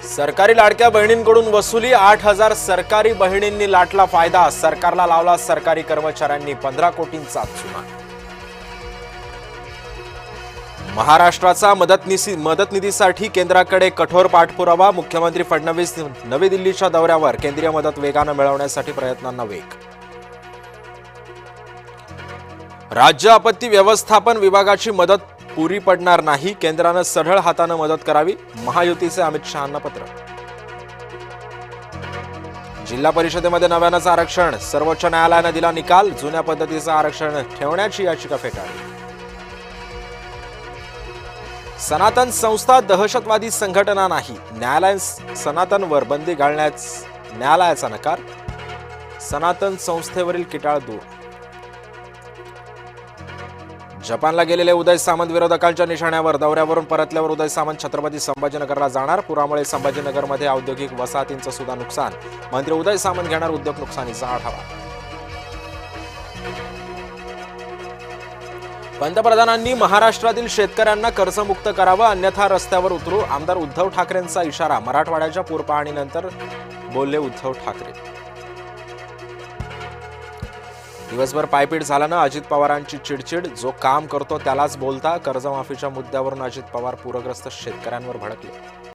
सरकारी लाडक्या बहिणींकडून वसुली 8,000 सरकारी बहिणींनी लाटला फायदा। सरकारला लावला सरकारी कर्मचाऱ्यांनी 15 कोटींचा चुना। महाराष्ट्राचा मदतनिधीसाठी केंद्राकडे कठोर पाठपुरावा। मुख्यमंत्री फडणवीस नवी दिल्लीच्या दौऱ्यावर। केंद्रीय मदत वेगाने मिळवण्यासाठी प्रयत्नांना वेग। राज्य आपत्ती व्यवस्थापन विभागाची मदत पुरी पडणार नाही। केंद्राने सढळ हाताने मदत करावी। महायुतीचे अमित शहांना पत्र। जिल्हा परिषदेमध्ये नव्यानंच आरक्षण। सर्वोच्च न्यायालयाने दिला निकाल। जुन्या पद्धतीचं आरक्षण ठेवण्याची याचिका फेटाळली। सनातन संस्था दहशतवादी संघटना नाही। सनातनवर बंदी घालण्याचा न्यायालयाचा नकार। सनातन संस्थेवरील किटाळ दूर। जपानला गेलेले उदय सामंत विरोधकांच्या निशाण्यावर। दौऱ्यावरून परतल्यावर उदय सामंत छत्रपती संभाजीनगरला जाणार। पुरामुळे संभाजीनगरमध्ये औद्योगिक वसाहतींचं सुद्धा नुकसान। मंत्री उदय सामंत घेणार उद्योग नुकसानीचा आढावा। पंतप्रधानांनी महाराष्ट्रातील शेतकऱ्यांना कर्जमुक्त करावं, अन्यथा रस्त्यावर उतरू। आमदार उद्धव ठाकरेंचा इशारा। मराठवाड्याच्या पूरपाहणीनंतर बोलले उद्धव ठाकरे। दिवसभर पायपीट झाल्यानं अजित पवारांची चिडचिड। जो काम करतो त्यालाच बोलता। कर्जमाफीच्या मुद्द्यावरून अजित पवार पूरग्रस्त शेतकऱ्यांवर भडकले।